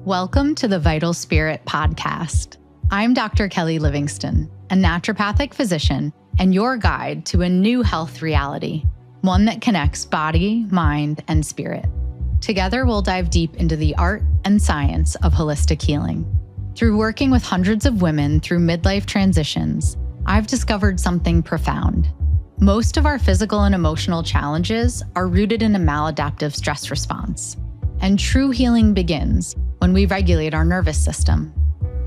Welcome to the Vital Spirit podcast. I'm Dr. Kelly Livingston, a naturopathic physician and your guide to a new health reality, one that connects body, mind, and spirit. Together, we'll dive deep into the art and science of holistic healing. Through working with hundreds of women through midlife transitions, I've discovered something profound. Most of our physical and emotional challenges are rooted in a maladaptive stress response. And true healing begins when we regulate our nervous system.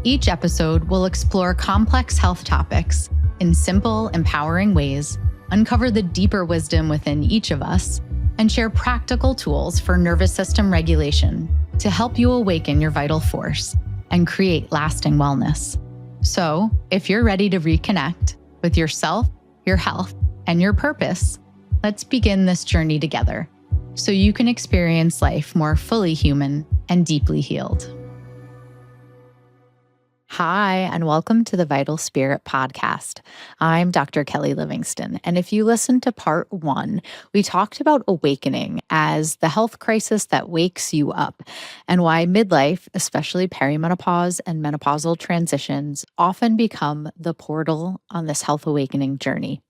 Each episode will explore complex health topics in simple, empowering ways, uncover the deeper wisdom within each of us, and share practical tools for nervous system regulation to help you awaken your vital force and create lasting wellness. So, if you're ready to reconnect with yourself, your health, and your purpose, let's begin this journey together so you can experience life more fully human and deeply healed. Hi, and welcome to the Vital Spirit podcast. I'm Dr. Kelly Livingston, and if you listened to part 1, we talked about awakening as the health crisis that wakes you up, and why midlife, especially perimenopause and menopausal transitions, often become the portal on this health awakening journey.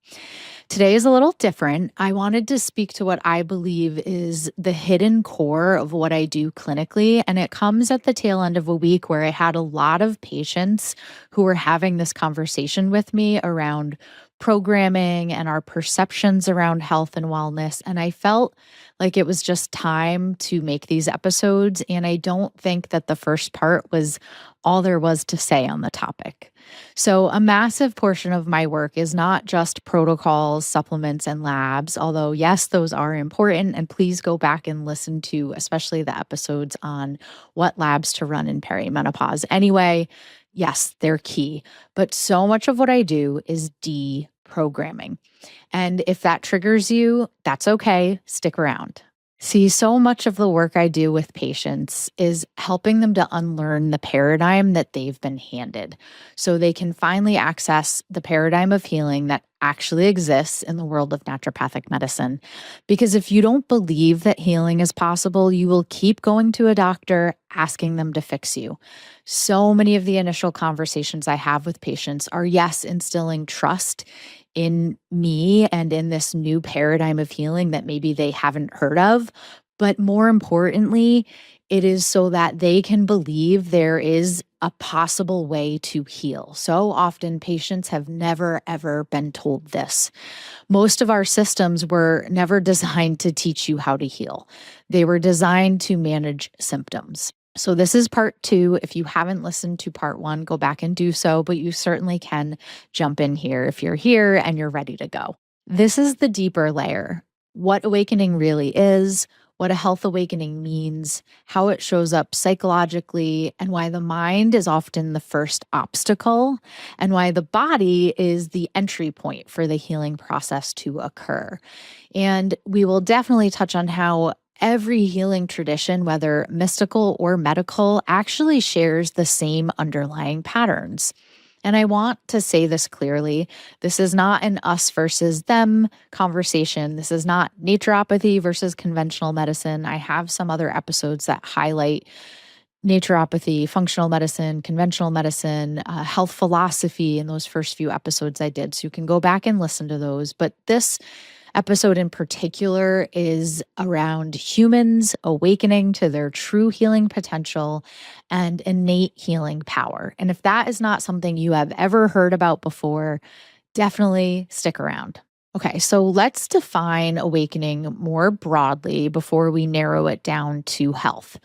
Today is a little different. I wanted to speak to what I believe is the hidden core of what I do clinically, and it comes at the tail end of a week where I had a lot of patients who were having this conversation with me around programming and our perceptions around health and wellness, and I felt like it was just time to make these episodes, and I don't think that the first part was all there was to say on the topic. So a massive portion of my work is not just protocols, supplements, and labs, although yes, those are important. And please go back and listen to especially the episodes on what labs to run in perimenopause. Anyway, yes, they're key. But so much of what I do is deprogramming. And if that triggers you, that's okay. Stick around. See, so much of the work I do with patients is helping them to unlearn the paradigm that they've been handed so they can finally access the paradigm of healing that actually exists in the world of naturopathic medicine. Because if you don't believe that healing is possible, you will keep going to a doctor asking them to fix you. So many of the initial conversations I have with patients are, yes, instilling trust in me and in this new paradigm of healing that maybe they haven't heard of. But more importantly, it is so that they can believe there is a possible way to heal. So often patients have never, ever been told this. Most of our systems were never designed to teach you how to heal. They were designed to manage symptoms. So this is part 2. If you haven't listened to part 1, go back and do so, but you certainly can jump in here if you're here and you're ready to go. This is the deeper layer. What awakening really is, what a health awakening means, how it shows up psychologically, and why the mind is often the first obstacle, and why the body is the entry point for the healing process to occur. And we will definitely touch on how every healing tradition, whether mystical or medical, actually shares the same underlying patterns. And I want to say this clearly. This is not an us versus them conversation. This is not naturopathy versus conventional medicine. I have some other episodes that highlight naturopathy, functional medicine, conventional medicine, health philosophy in those first few episodes I did. So you can go back and listen to those. But this episode in particular is around humans awakening to their true healing potential and innate healing power. And if that is not something you have ever heard about before, definitely stick around. Okay, so let's define awakening more broadly before we narrow it down to health.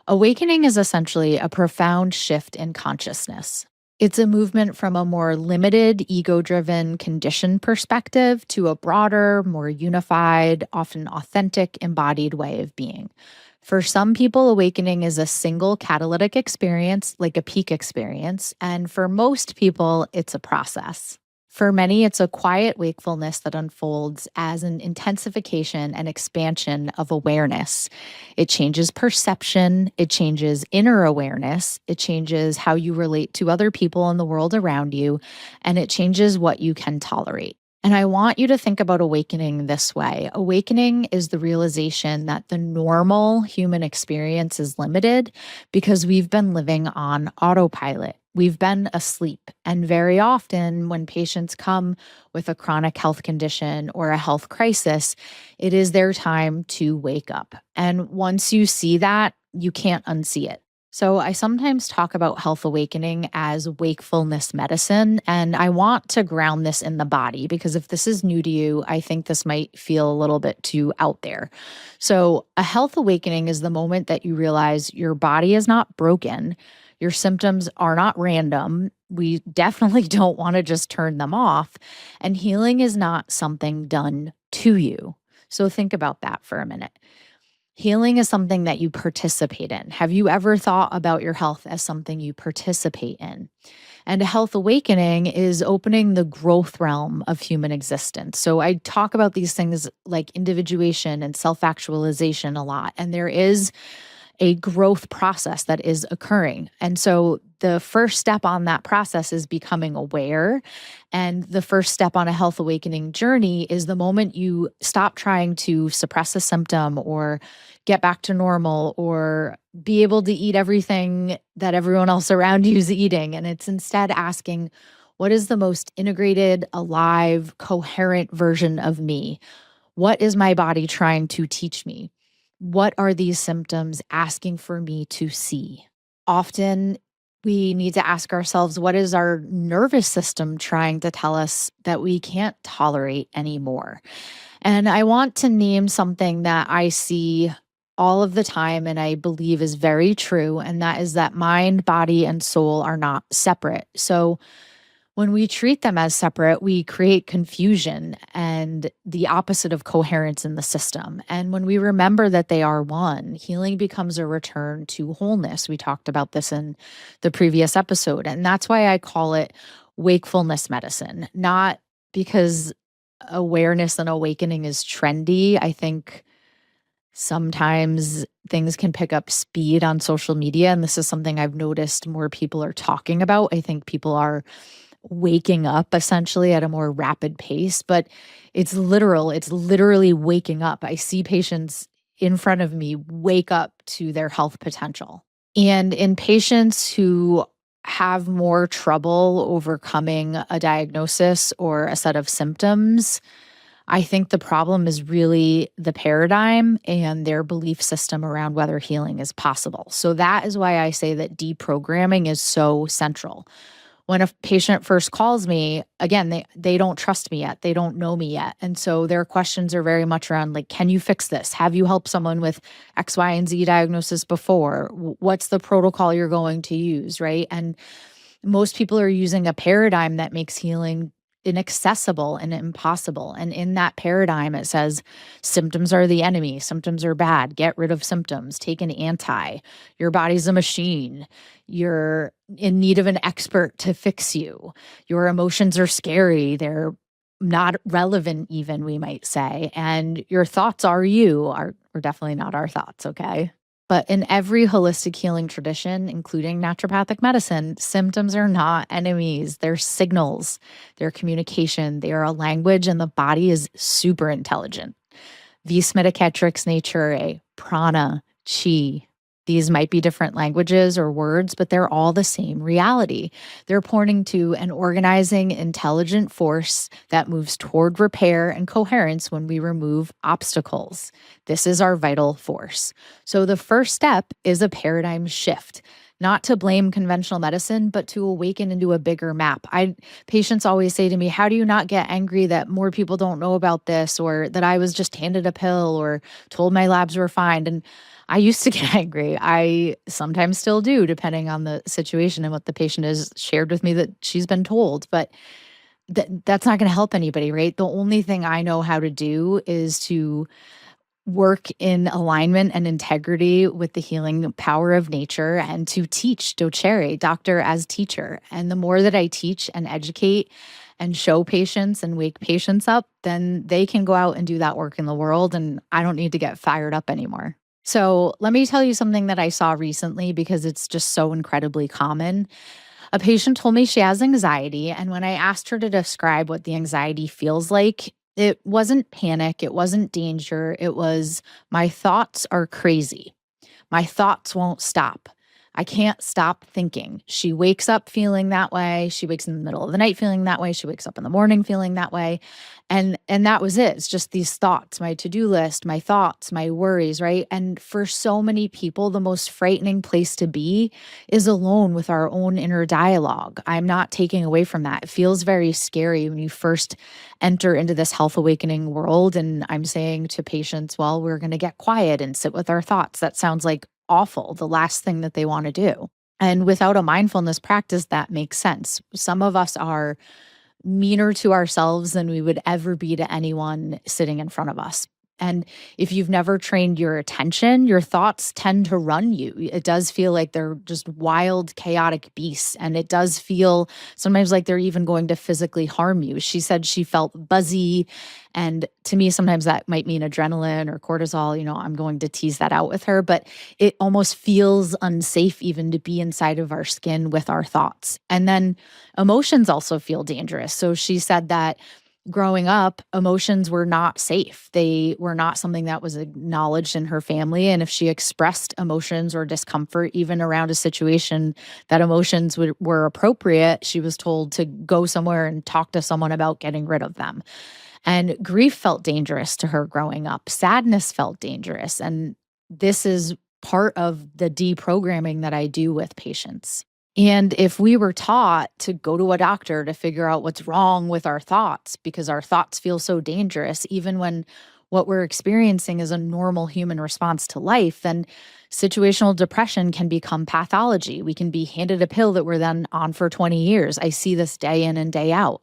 Awakening is essentially a profound shift in consciousness. It's a movement from a more limited, ego-driven, conditioned perspective to a broader, more unified, often authentic, embodied way of being. For some people, awakening is a single catalytic experience, like a peak experience, and for most people, it's a process. For many, it's a quiet wakefulness that unfolds as an intensification and expansion of awareness. It changes perception, it changes inner awareness, it changes how you relate to other people in the world around you, and it changes what you can tolerate. And I want you to think about awakening this way. Awakening is the realization that the normal human experience is limited because we've been living on autopilot. We've been asleep. And very often, when patients come with a chronic health condition or a health crisis, it is their time to wake up. And once you see that, you can't unsee it. So, I sometimes talk about health awakening as wakefulness medicine. And I want to ground this in the body because if this is new to you, I think this might feel a little bit too out there. So, a health awakening is the moment that you realize your body is not broken, your symptoms are not random. We definitely don't want to just turn them off. And healing is not something done to you. So, think about that for a minute. Healing is something that you participate in. Have you ever thought about your health as something you participate in? And a health awakening is opening the growth realm of human existence. So I talk about these things like individuation and self actualization a lot. And there is a growth process that is occurring. And so the first step on that process is becoming aware. And the first step on a health awakening journey is the moment you stop trying to suppress a symptom or get back to normal or be able to eat everything that everyone else around you is eating. And it's instead asking, what is the most integrated, alive, coherent version of me? What is my body trying to teach me? What are these symptoms asking for me to see? Often we need to ask ourselves, what is our nervous system trying to tell us that we can't tolerate anymore? And I want to name something that I see all of the time and I believe is very true, and that is that mind, body, and soul are not separate. So when we treat them as separate, we create confusion and the opposite of coherence in the system. And when we remember that they are one, healing becomes a return to wholeness. We talked about this in the previous episode. And that's why I call it wakefulness medicine, not because awareness and awakening is trendy. I think sometimes things can pick up speed on social media. And this is something I've noticed more people are talking about. I think people are waking up essentially at a more rapid pace, but it's literal. It's literally waking up. I see patients in front of me wake up to their health potential. And in patients who have more trouble overcoming a diagnosis or a set of symptoms, I think the problem is really the paradigm and their belief system around whether healing is possible. So that is why I say that deprogramming is so central. When a patient first calls me, again, they don't trust me yet. They don't know me yet. And so their questions are very much around like, can you fix this? Have you helped someone with X, Y, and Z diagnosis before? What's the protocol you're going to use, right? And most people are using a paradigm that makes healing inaccessible and impossible. And in that paradigm, it says symptoms are the enemy. Symptoms are bad. Get rid of symptoms. Take an anti. Your body's a machine. You're in need of an expert to fix you. Your emotions are scary. They're not relevant even, we might say. And your thoughts are definitely not our thoughts, okay? But in every holistic healing tradition, including naturopathic medicine, symptoms are not enemies. They're signals, they're communication, they are a language, and the body is super intelligent. Vis medicatrix naturae, prana, chi. These might be different languages or words, but they're all the same reality. They're pointing to an organizing, intelligent force that moves toward repair and coherence when we remove obstacles. This is our vital force. So the first step is a paradigm shift. Not to blame conventional medicine, but to awaken into a bigger map. Patients always say to me, how do you not get angry that more people don't know about this, or that I was just handed a pill or told my labs were fine? And I used to get angry. I sometimes still do, depending on the situation and what the patient has shared with me that she's been told. But that's not going to help anybody, right? The only thing I know how to do is to work in alignment and integrity with the healing power of nature and to teach docere, doctor as teacher. And the more that I teach and educate and show patients and wake patients up, then they can go out and do that work in the world. And I don't need to get fired up anymore. So let me tell you something that I saw recently because it's just so incredibly common. A patient told me she has anxiety, and when I asked her to describe what the anxiety feels like, it wasn't panic, it wasn't danger, it was my thoughts are crazy. My thoughts won't stop. I can't stop thinking. She wakes up feeling that way. She wakes in the middle of the night feeling that way. She wakes up in the morning feeling that way. And that was it. It's just these thoughts, my to-do list, my thoughts, my worries, right? And for so many people, the most frightening place to be is alone with our own inner dialogue. I'm not taking away from that. It feels very scary when you first enter into this health awakening world. And I'm saying to patients, well, we're going to get quiet and sit with our thoughts. That sounds like awful, the last thing that they want to do. And without a mindfulness practice, that makes sense. Some of us are meaner to ourselves than we would ever be to anyone sitting in front of us. And if you've never trained your attention, your thoughts tend to run you. It does feel like they're just wild, chaotic beasts. And it does feel sometimes like they're even going to physically harm you. She said she felt buzzy. And to me, sometimes that might mean adrenaline or cortisol. I'm going to tease that out with her, but it almost feels unsafe even to be inside of our skin with our thoughts. And then emotions also feel dangerous. So she said that growing up, emotions were not safe. They were not something that was acknowledged in her family. And if she expressed emotions or discomfort, even around a situation that emotions were appropriate, she was told to go somewhere and talk to someone about getting rid of them. And grief felt dangerous to her growing up. Sadness felt dangerous. And this is part of the deprogramming that I do with patients. And if we were taught to go to a doctor to figure out what's wrong with our thoughts because our thoughts feel so dangerous, even when what we're experiencing is a normal human response to life, then situational depression can become pathology. We can be handed a pill that we're then on for 20 years. I see this day in and day out.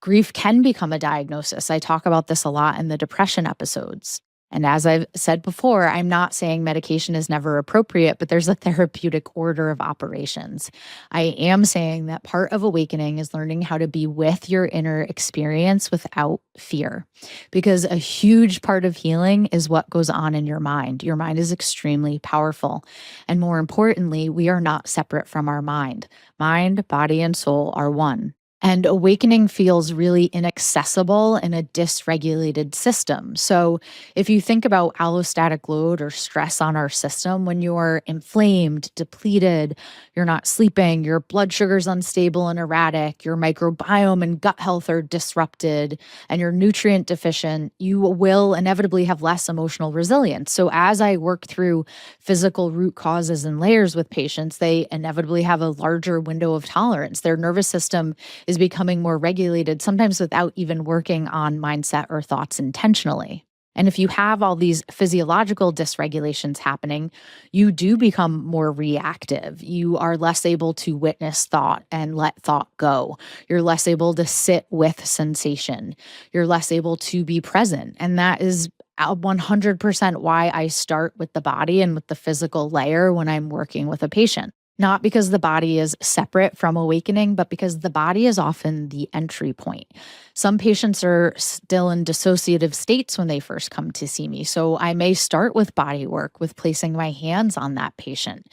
Grief can become a diagnosis. I talk about this a lot in the depression episodes. And as I've said before, I'm not saying medication is never appropriate, but there's a therapeutic order of operations. I am saying that part of awakening is learning how to be with your inner experience without fear, because a huge part of healing is what goes on in your mind. Your mind is extremely powerful. And more importantly, we are not separate from our mind. Mind, body, and soul are one. And awakening feels really inaccessible in a dysregulated system. So if you think about allostatic load or stress on our system, when you're inflamed, depleted, you're not sleeping, your blood sugar's unstable and erratic, your microbiome and gut health are disrupted, and you're nutrient deficient, you will inevitably have less emotional resilience. So as I work through physical root causes and layers with patients, they inevitably have a larger window of tolerance. Their nervous system is becoming more regulated, sometimes without even working on mindset or thoughts intentionally. And if you have all these physiological dysregulations happening, you do become more reactive. You are less able to witness thought and let thought go. You're less able to sit with sensation. You're less able to be present. And that is 100% why I start with the body and with the physical layer when I'm working with a patient. Not because the body is separate from awakening, but because the body is often the entry point. Some patients are still in dissociative states when they first come to see me. So I may start with body work, with placing my hands on that patient.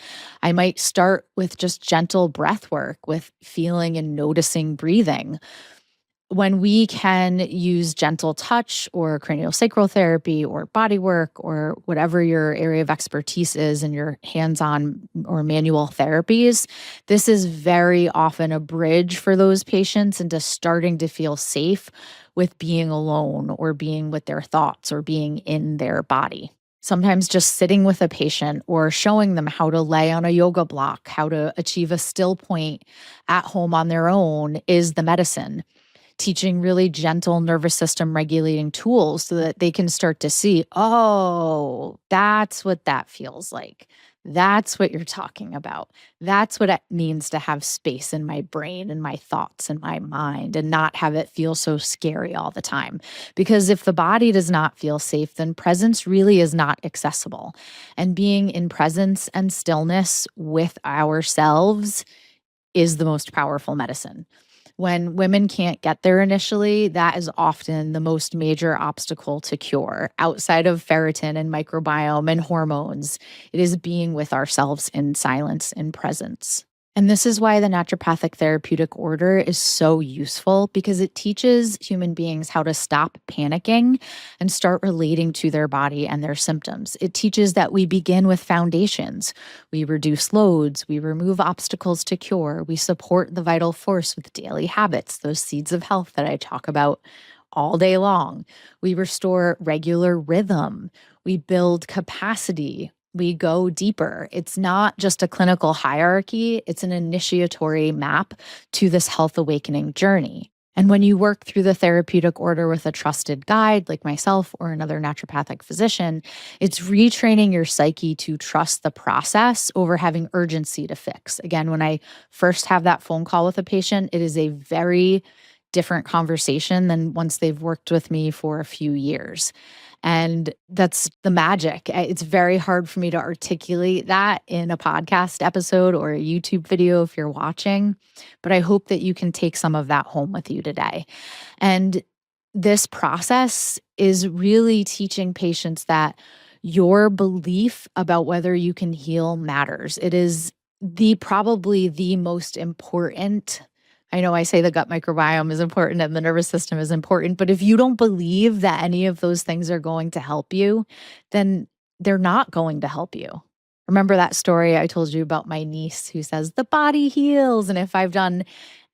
I might start with just gentle breath work, with feeling and noticing breathing. When we can use gentle touch or craniosacral therapy or body work or whatever your area of expertise is in your hands-on or manual therapies, this is very often a bridge for those patients into starting to feel safe with being alone or being with their thoughts or being in their body. Sometimes just sitting with a patient or showing them how to lay on a yoga block, how to achieve a still point at home on their own is the medicine. Teaching really gentle nervous system regulating tools so that they can start to see, oh, that's what that feels like. That's what you're talking about. That's what it means to have space in my brain and my thoughts and my mind and not have it feel so scary all the time. Because if the body does not feel safe, then presence really is not accessible. And being in presence and stillness with ourselves is the most powerful medicine. When women can't get there initially, that is often the most major obstacle to cure. Outside of ferritin and microbiome and hormones, it is being with ourselves in silence and presence. And this is why the naturopathic therapeutic order is so useful because it teaches human beings how to stop panicking and start relating to their body and their symptoms. It teaches that we begin with foundations. We reduce loads, we remove obstacles to cure, we support the vital force with daily habits, those seeds of health that I talk about all day long. We restore regular rhythm, we build capacity, we go deeper. It's not just a clinical hierarchy, it's an initiatory map to this health awakening journey. And when you work through the therapeutic order with a trusted guide like myself or another naturopathic physician, it's retraining your psyche to trust the process over having urgency to fix. Again, when I first have that phone call with a patient, it is a very different conversation than once they've worked with me for a few years. And that's the magic. It's very hard for me to articulate that in a podcast episode or a YouTube video if you're watching, but I hope that you can take some of that home with you today. And this process is really teaching patients that your belief about whether you can heal matters. It is probably the most important. I know I say the gut microbiome is important and the nervous system is important, but if you don't believe that any of those things are going to help you, then they're not going to help you. Remember that story I told you about my niece who says the body heals? And if I've done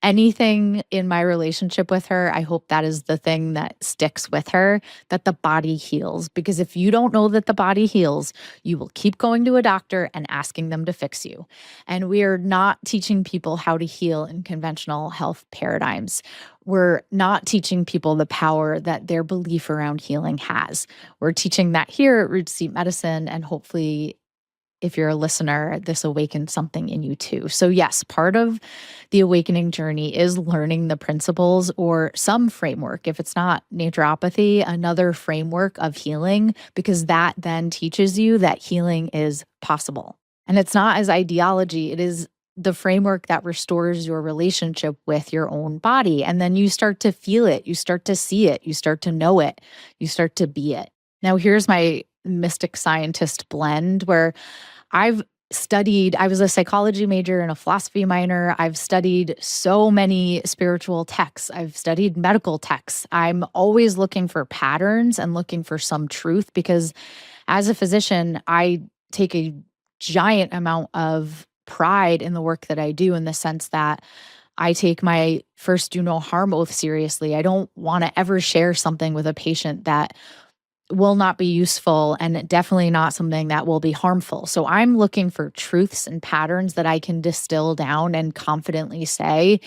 anything in my relationship with her, I hope that is the thing that sticks with her, that the body heals. Because if you don't know that the body heals, you will keep going to a doctor and asking them to fix you. And we are not teaching people how to heal in conventional health paradigms. We're not teaching people the power that their belief around healing has. We're teaching that here at Root Seat Medicine, and hopefully if you're a listener, this awakens something in you too. So yes, part of the awakening journey is learning the principles or some framework. If it's not naturopathy, another framework of healing, because that then teaches you that healing is possible. And it's not as ideology, it is the framework that restores your relationship with your own body. And then you start to feel it, you start to see it, you start to know it, you start to be it. Now, here's my mystic scientist blend where I was a psychology major and a philosophy minor. I've studied so many spiritual texts. I've studied medical texts. I'm always looking for patterns and looking for some truth because as a physician, I take a giant amount of pride in the work that I do in the sense that I take my first do no harm oath seriously. I don't want to ever share something with a patient that will not be useful and definitely not something that will be harmful. So I'm looking for truths and patterns that I can distill down and confidently say,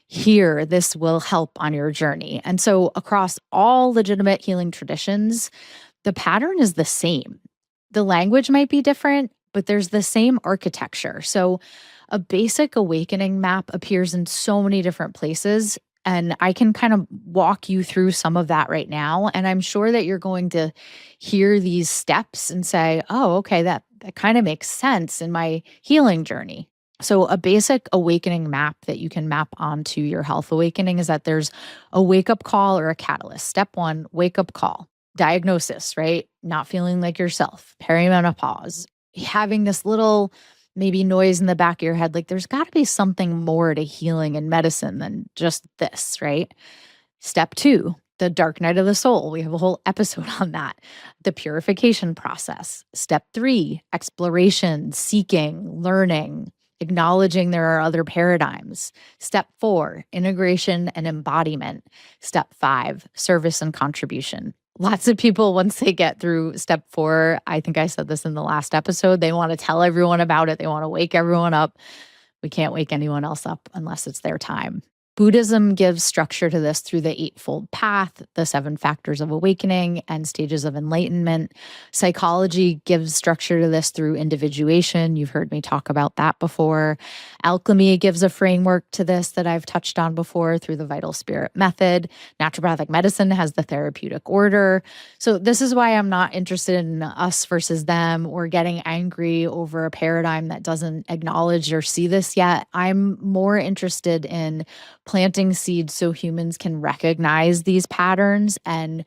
here, this will help on your journey. And so across all legitimate healing traditions, the pattern is the same. The language might be different, but there's the same architecture. So a basic awakening map appears in so many different places. And I can kind of walk you through some of that right now. And I'm sure that you're going to hear these steps and say, oh, okay, that kind of makes sense in my healing journey. So a basic awakening map that you can map onto your health awakening is that there's a wake-up call or a catalyst. Step 1, wake-up call. Diagnosis, right? Not feeling like yourself. Perimenopause. Having this little maybe noise in the back of your head, like there's got to be something more to healing and medicine than just this, right? Step 2, the dark night of the soul. We have a whole episode on that. The purification process. Step 3, exploration, seeking, learning, acknowledging there are other paradigms. Step 4, integration and embodiment. Step 5, service and contribution. Lots of people, once they get through step 4, I think I said this in the last episode, they want to tell everyone about it. They want to wake everyone up. We can't wake anyone else up unless it's their time. Buddhism gives structure to this through the Eightfold Path, the 7 factors of awakening, and stages of enlightenment. Psychology gives structure to this through individuation. You've heard me talk about that before. Alchemy gives a framework to this that I've touched on before through the Vital Spirit method. Naturopathic medicine has the therapeutic order. So this is why I'm not interested in us versus them or getting angry over a paradigm that doesn't acknowledge or see this yet. I'm more interested in planting seeds so humans can recognize these patterns and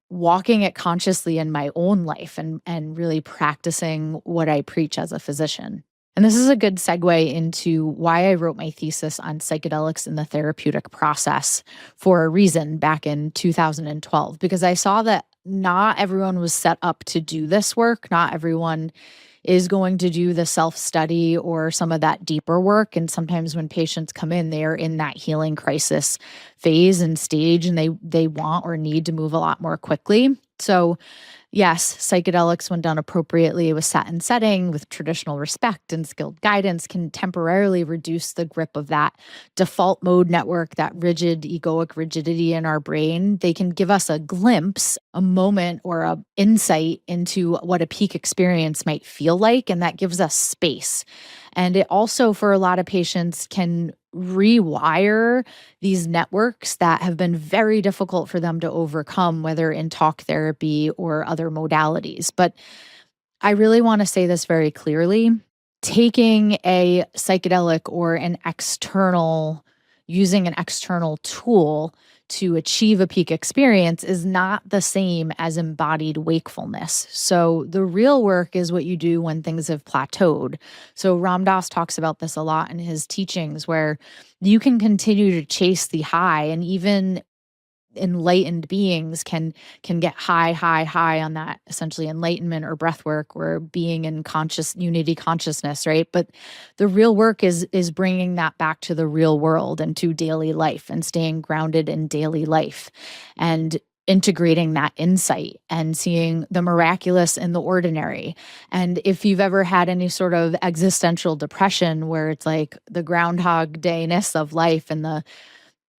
walking it consciously in my own life and really practicing what I preach as a physician. And this is a good segue into why I wrote my thesis on psychedelics in the therapeutic process for a reason back in 2012, because I saw that not everyone was set up to do this work. Not everyone is going to do the self-study or some of that deeper work. And sometimes when patients come in, they are in that healing crisis phase and stage, and they want or need to move a lot more quickly. So yes, psychedelics, when done appropriately with set and setting, with traditional respect and skilled guidance, can temporarily reduce the grip of that default mode network, that rigid egoic rigidity in our brain. They can give us a glimpse, a moment, or a insight into what a peak experience might feel like, and that gives us space. And it also, for a lot of patients, can rewire these networks that have been very difficult for them to overcome, whether in talk therapy or other modalities. But I really want to say this very clearly. Taking a psychedelic or using an external tool to achieve a peak experience is not the same as embodied wakefulness. So the real work is what you do when things have plateaued. So Ram Dass talks about this a lot in his teachings, where you can continue to chase the high, and even enlightened beings can get high on that essentially enlightenment or breath work or being in conscious unity consciousness, right? But the real work is bringing that back to the real world and to daily life, and staying grounded in daily life, and integrating that insight and seeing the miraculous in the ordinary. And if you've ever had any sort of existential depression where it's like the groundhog dayness of life and the,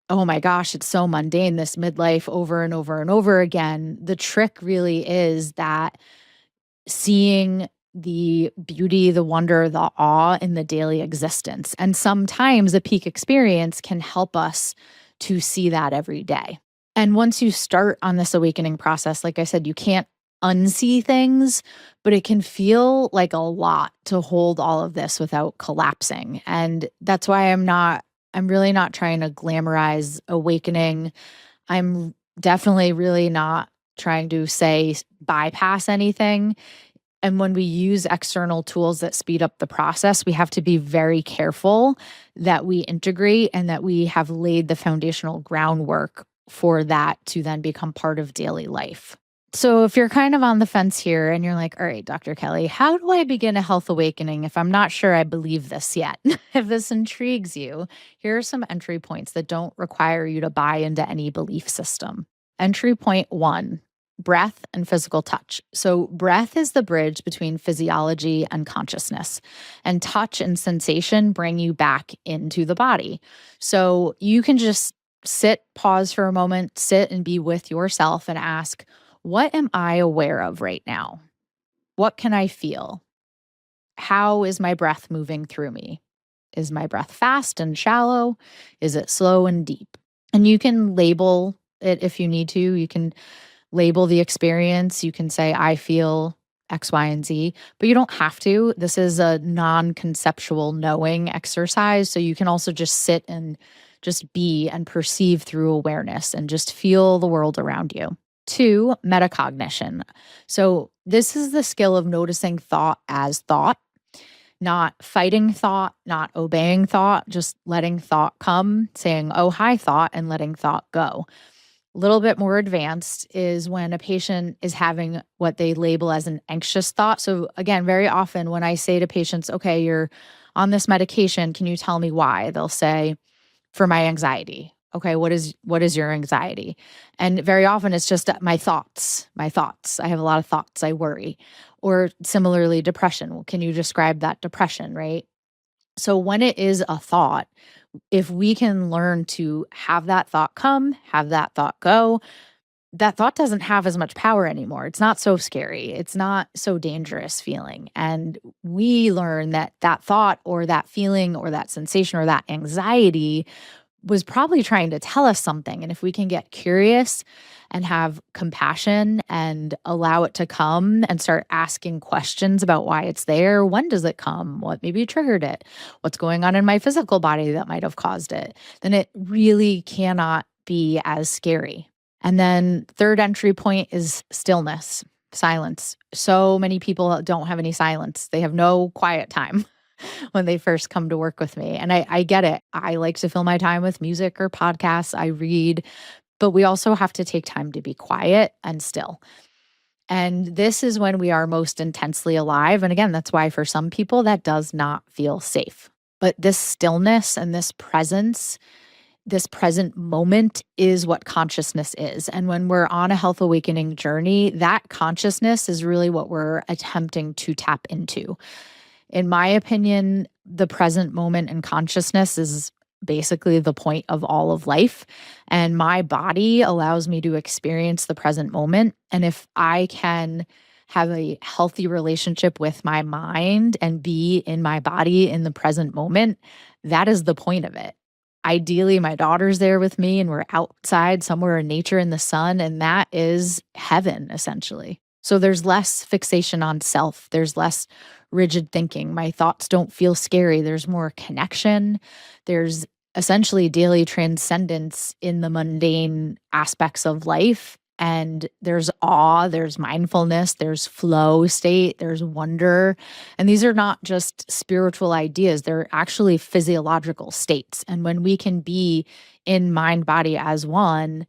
oh my gosh, it's so mundane, this midlife over and over and over again. The trick really is that seeing the beauty, the wonder, the awe in the daily existence. And sometimes a peak experience can help us to see that every day. And once you start on this awakening process, like I said, you can't unsee things, but it can feel like a lot to hold all of this without collapsing. And that's why I'm really not trying to glamorize awakening. I'm definitely really not trying to say bypass anything. And when we use external tools that speed up the process, we have to be very careful that we integrate and that we have laid the foundational groundwork for that to then become part of daily life. So if you're kind of on the fence here and you're like, all right, Dr. Kelly, how do I begin a health awakening if I'm not sure I believe this yet? If this intrigues you, here are some entry points that don't require you to buy into any belief system. Entry point 1, breath and physical touch. So breath is the bridge between physiology and consciousness, and touch and sensation bring you back into the body. So you can just pause for a moment, sit and be with yourself and ask, what am I aware of right now? What can I feel? How is my breath moving through me? Is my breath fast and shallow? Is it slow and deep? And you can label it if you need to. You can label the experience. You can say, I feel X, Y, and Z, but you don't have to. This is a non-conceptual knowing exercise. So you can also just sit and just be and perceive through awareness and just feel the world around you. 2, metacognition. So this is the skill of noticing thought as thought, not fighting thought, not obeying thought, just letting thought come, saying, oh, hi, thought, and letting thought go. A little bit more advanced is when a patient is having what they label as an anxious thought. So again, very often when I say to patients, okay, you're on this medication, can you tell me why? They'll say, for my anxiety. Okay, what is your anxiety? And very often it's just my thoughts. I have a lot of thoughts. I worry. Or similarly, depression. Well, can you describe that depression, right? So when it is a thought, if we can learn to have that thought come, have that thought go, that thought doesn't have as much power anymore. It's not so scary. It's not so dangerous feeling. And we learn that that thought or that feeling or that sensation or that anxiety was probably trying to tell us something. And if we can get curious and have compassion and allow it to come and start asking questions about why it's there, when does it come? What maybe triggered it? What's going on in my physical body that might have caused it? Then it really cannot be as scary. And then third entry point is stillness, silence. So many people don't have any silence. They have no quiet time. when they first come to work with me. And I get it. I like to fill my time with music or podcasts. I read, but we also have to take time to be quiet and still. And this is when we are most intensely alive. And again, that's why for some people that does not feel safe. But this stillness and this present moment is what consciousness is. And when we're on a health awakening journey, that consciousness is really what we're attempting to tap into. In my opinion, the present moment and consciousness is basically the point of all of life. And my body allows me to experience the present moment. And if I can have a healthy relationship with my mind and be in my body in the present moment, that is the point of it. Ideally, my daughter's there with me and we're outside somewhere in nature in the sun, and that is heaven, essentially. So there's less fixation on self. There's less rigid thinking. My thoughts don't feel scary. There's more connection. There's essentially daily transcendence in the mundane aspects of life. And there's awe, there's mindfulness, there's flow state, there's wonder. And these are not just spiritual ideas, they're actually physiological states. And when we can be in mind, body as one,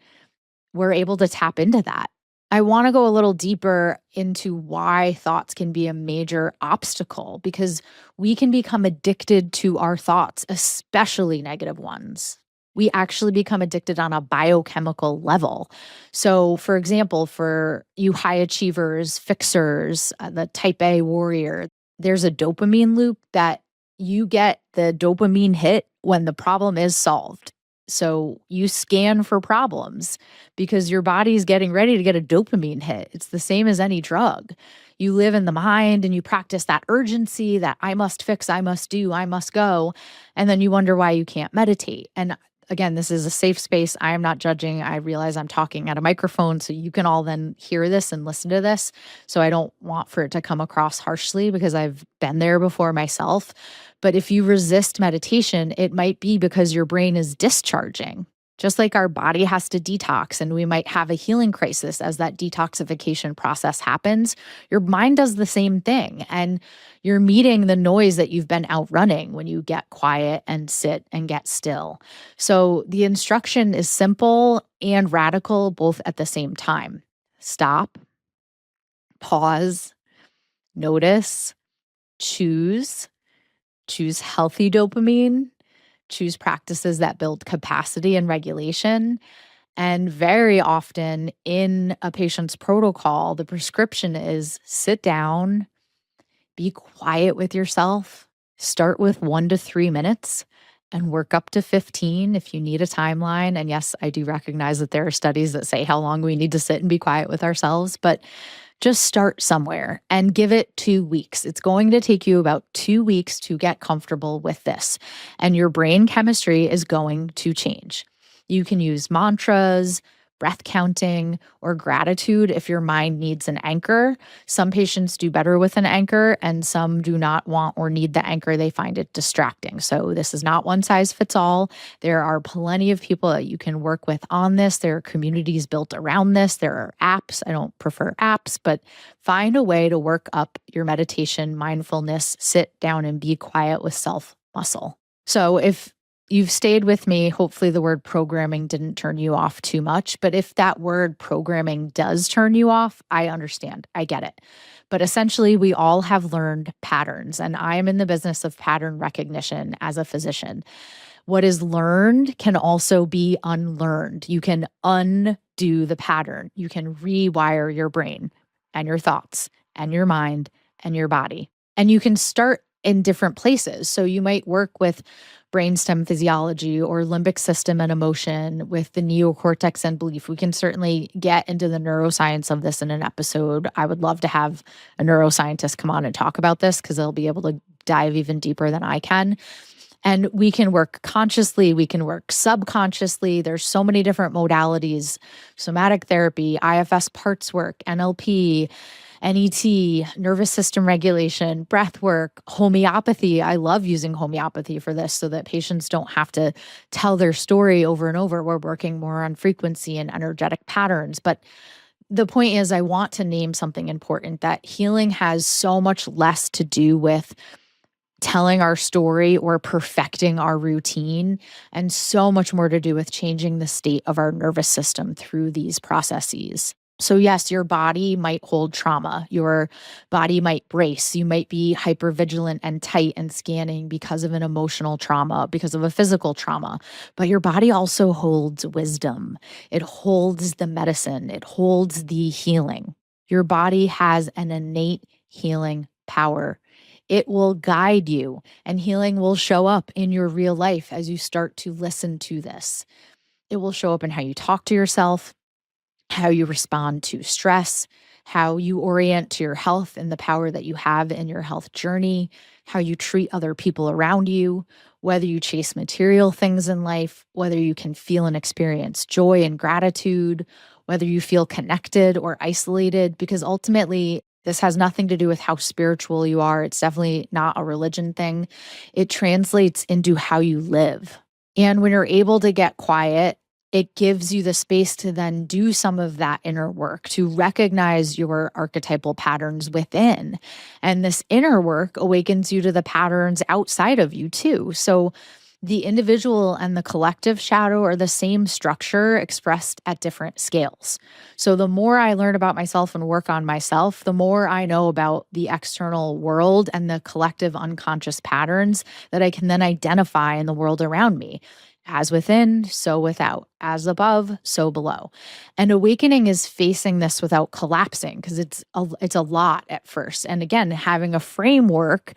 we're able to tap into that. I want to go a little deeper into why thoughts can be a major obstacle, because we can become addicted to our thoughts, especially negative ones. We actually become addicted on a biochemical level. So, for example, for you high achievers, fixers, the type A warrior, there's a dopamine loop that you get the dopamine hit when the problem is solved. So you scan for problems because your body's getting ready to get a dopamine hit. It's the same as any drug. You live in the mind and you practice that urgency that I must fix, I must do, I must go. And then you wonder why you can't meditate. And again, this is a safe space. I am not judging. I realize I'm talking at a microphone, so you can all then hear this and listen to this. So I don't want for it to come across harshly because I've been there before myself. But if you resist meditation, it might be because your brain is discharging. Just like our body has to detox and we might have a healing crisis as that detoxification process happens, your mind does the same thing. And you're meeting the noise that you've been outrunning when you get quiet and sit and get still. So the instruction is simple and radical both at the same time. Stop, pause, notice, choose healthy dopamine, choose practices that build capacity and regulation. And very often in a patient's protocol, the prescription is sit down, be quiet with yourself, start with 1 to 3 minutes and work up to 15 if you need a timeline. And yes, I do recognize that there are studies that say how long we need to sit and be quiet with ourselves, but just start somewhere and give it 2 weeks. It's going to take you about 2 weeks to get comfortable with this, and your brain chemistry is going to change. You can use mantras, breath counting, or gratitude if your mind needs an anchor. Some patients do better with an anchor, and some do not want or need the anchor. They find it distracting. So this is not one size fits all. There are plenty of people that you can work with on this. There are communities built around this. There are apps. I don't prefer apps, but find a way to work up your meditation, mindfulness, sit down and be quiet with self muscle. So if you've stayed with me, hopefully the word programming didn't turn you off too much. But if that word programming does turn you off, I understand. I get it. But essentially, we all have learned patterns. And I am in the business of pattern recognition as a physician. What is learned can also be unlearned. You can undo the pattern. You can rewire your brain and your thoughts and your mind and your body. And you can start in different places. So you might work with brainstem physiology or limbic system and emotion with the neocortex and belief. We can certainly get into the neuroscience of this in an episode. I would love to have a neuroscientist come on and talk about this because they'll be able to dive even deeper than I can. And we can work consciously, we can work subconsciously. There's so many different modalities: somatic therapy, IFS parts work, NLP, NET, nervous system regulation, breath work, homeopathy. I love using homeopathy for this so that patients don't have to tell their story over and over. We're working more on frequency and energetic patterns. But the point is, I want to name something important, that healing has so much less to do with telling our story or perfecting our routine, and so much more to do with changing the state of our nervous system through these processes. So, yes, your body might hold trauma. Your body might brace. You might be hypervigilant and tight and scanning because of an emotional trauma, because of a physical trauma. But your body also holds wisdom. It holds the medicine, it holds the healing. Your body has an innate healing power. It will guide you, and healing will show up in your real life as you start to listen to this. It will show up in how you talk to yourself, how you respond to stress, how you orient to your health and the power that you have in your health journey, how you treat other people around you, whether you chase material things in life, whether you can feel and experience joy and gratitude, whether you feel connected or isolated, because ultimately, this has nothing to do with how spiritual you are. It's definitely not a religion thing. It translates into how you live. And when you're able to get quiet, it gives you the space to then do some of that inner work, to recognize your archetypal patterns within. And this inner work awakens you to the patterns outside of you, too. So the individual and the collective shadow are the same structure expressed at different scales. So the more I learn about myself and work on myself, the more I know about the external world and the collective unconscious patterns that I can then identify in the world around me. As within, so without. As above, so below. And awakening is facing this without collapsing, because it's a lot at first. And again, having a framework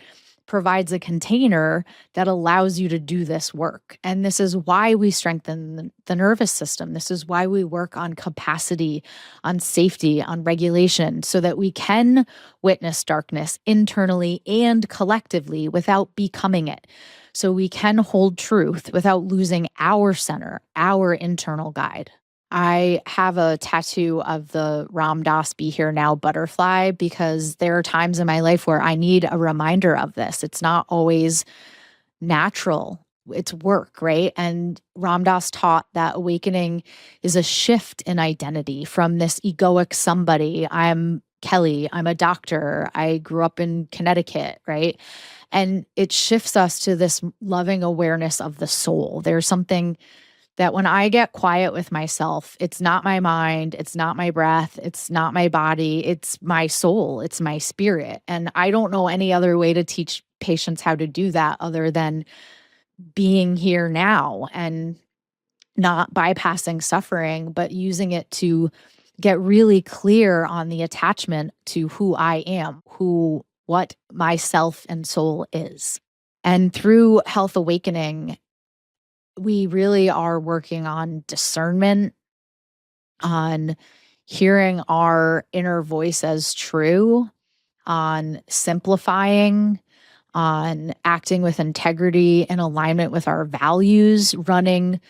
provides a container that allows you to do this work. And this is why we strengthen the nervous system. This is why we work on capacity, on safety, on regulation, so that we can witness darkness internally and collectively without becoming it. So we can hold truth without losing our center, our internal guide. I have a tattoo of the Ram Dass Be Here Now butterfly because there are times in my life where I need a reminder of this. It's not always natural. It's work, right? And Ram Dass taught that awakening is a shift in identity from this egoic somebody. I'm Kelly, I'm a doctor, I grew up in Connecticut, right? And it shifts us to this loving awareness of the soul. There's something that when I get quiet with myself, it's not my mind, it's not my breath, it's not my body, it's my soul, it's my spirit. And I don't know any other way to teach patients how to do that other than being here now and not bypassing suffering, but using it to get really clear on the attachment to who I am, what my self and soul is. And through health awakening, we really are working on discernment, on hearing our inner voice as true, on simplifying, on acting with integrity and alignment with our values, running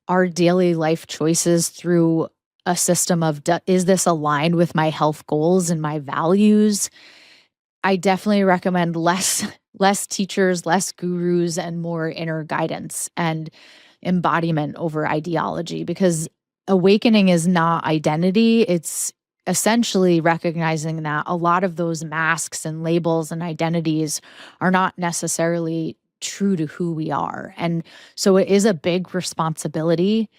our daily life choices through a system of is this aligned with my health goals and my values? I definitely recommend less teachers, less gurus, and more inner guidance and embodiment over ideology, because awakening is not identity. It's essentially recognizing that a lot of those masks and labels and identities are not necessarily true to who we are. And so it is a big responsibility.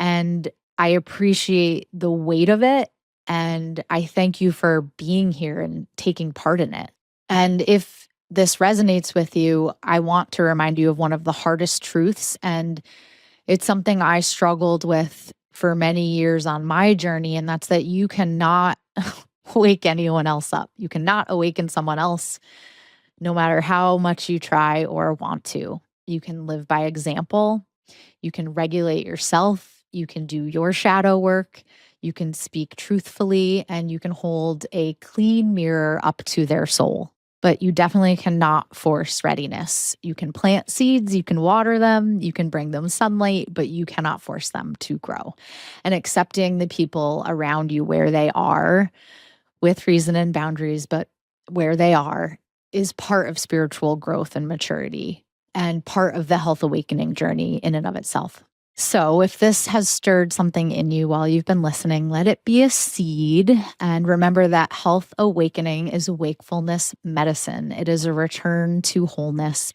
And I appreciate the weight of it. And I thank you for being here and taking part in it. And if this resonates with you, I want to remind you of one of the hardest truths. And it's something I struggled with for many years on my journey. And that's that you cannot wake anyone else up. You cannot awaken someone else, no matter how much you try or want to. You can live by example. You can regulate yourself. You can do your shadow work. You can speak truthfully, and you can hold a clean mirror up to their soul. But you definitely cannot force readiness. You can plant seeds, you can water them, you can bring them sunlight, but you cannot force them to grow. And accepting the people around you where they are, with reason and boundaries, but where they are, is part of spiritual growth and maturity and part of the health awakening journey in and of itself. So, if this has stirred something in you while you've been listening, let it be a seed. And remember that health awakening is wakefulness medicine. It is a return to wholeness.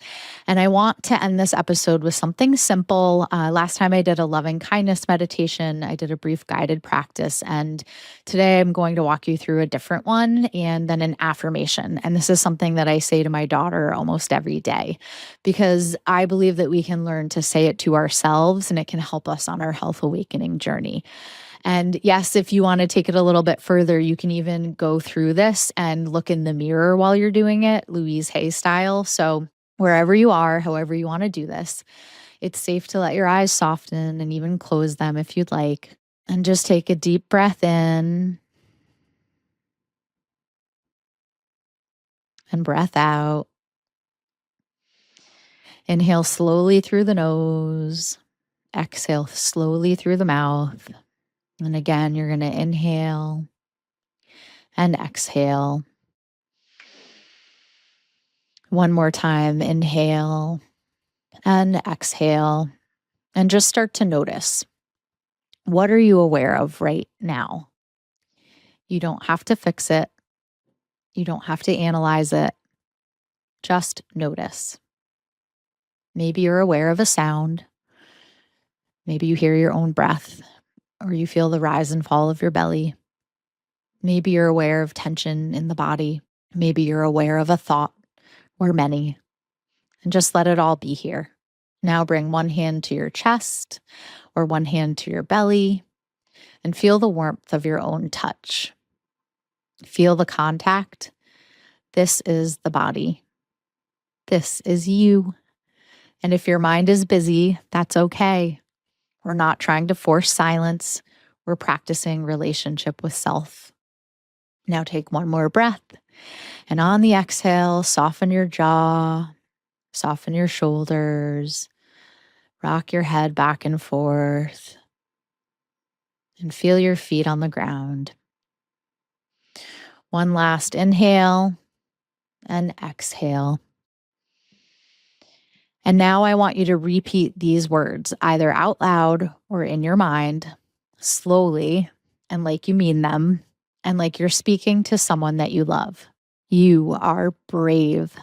And I want to end this episode with something simple. Last time I did a loving kindness meditation, I did a brief guided practice. And today I'm going to walk you through a different one and then an affirmation. And this is something that I say to my daughter almost every day because I believe that we can learn to say it to ourselves and it can help us on our health awakening journey. And yes, if you want to take it a little bit further, you can even go through this and look in the mirror while you're doing it, Louise Hay style. So wherever you are, however you want to do this, it's safe to let your eyes soften and even close them if you'd like. And just take a deep breath in and breath out. Inhale slowly through the nose. Exhale slowly through the mouth. And again, you're going to inhale and exhale. One more time, inhale and exhale. And just start to notice, what are you aware of right now? You don't have to fix it. You don't have to analyze it. Just notice. Maybe you're aware of a sound. Maybe you hear your own breath, or you feel the rise and fall of your belly. Maybe you're aware of tension in the body. Maybe you're aware of a thought or many. And just let it all be here. Now bring one hand to your chest or one hand to your belly and feel the warmth of your own touch. Feel the contact. This is the body. This is you. And if your mind is busy, that's okay. We're not trying to force silence. We're practicing relationship with self. Now take one more breath. And on the exhale, soften your jaw, soften your shoulders, rock your head back and forth, and feel your feet on the ground. One last inhale and exhale. And now I want you to repeat these words either out loud or in your mind, slowly and like you mean them, and like you're speaking to someone that you love. You are brave.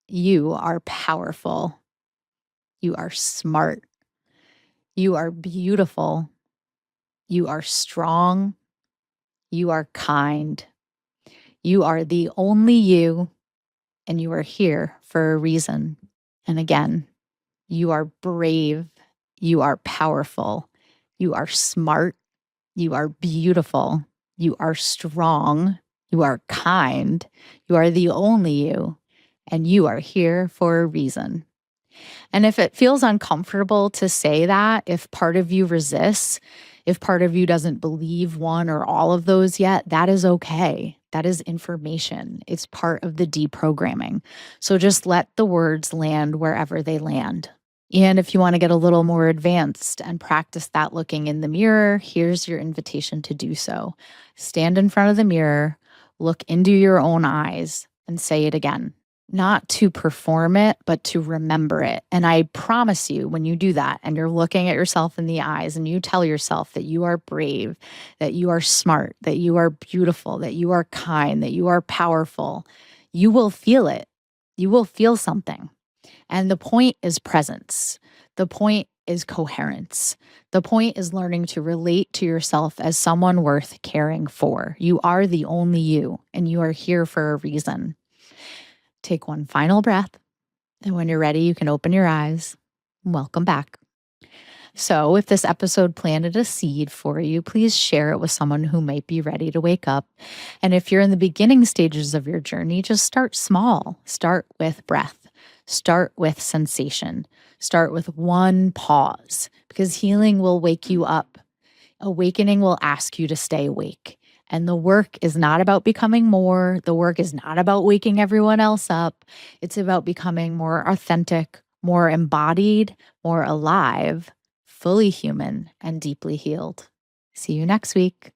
You are powerful. You are smart. You are beautiful. You are strong. You are kind. You are the only you, and you are here for a reason. And again, you are brave. You are powerful. You are smart. You are beautiful. You are strong. You are kind. You are the only you, and you are here for a reason. And if it feels uncomfortable to say that, if part of you resists, if part of you doesn't believe one or all of those yet, that is okay. That is information. It's part of the deprogramming. So just let the words land wherever they land. And if you want to get a little more advanced and practice that looking in the mirror, here's your invitation to do so. Stand in front of the mirror, look into your own eyes, and say it again. Not to perform it, but to remember it. And I promise you, when you do that and you're looking at yourself in the eyes and you tell yourself that you are brave, that you are smart, that you are beautiful, that you are kind, that you are powerful, you will feel it. You will feel something. And the point is presence. The point is coherence. The point is learning to relate to yourself as someone worth caring for. You are the only you, and you are here for a reason. Take one final breath, and when you're ready, you can open your eyes. Welcome back. So, if this episode planted a seed for you, please share it with someone who might be ready to wake up. And if you're in the beginning stages of your journey, just start small. Start with breath. Start with sensation. Start with one pause, because healing will wake you up. Awakening will ask you to stay awake. And the work is not about becoming more. The work is not about waking everyone else up. It's about becoming more authentic, more embodied, more alive, fully human, and deeply healed. See you next week.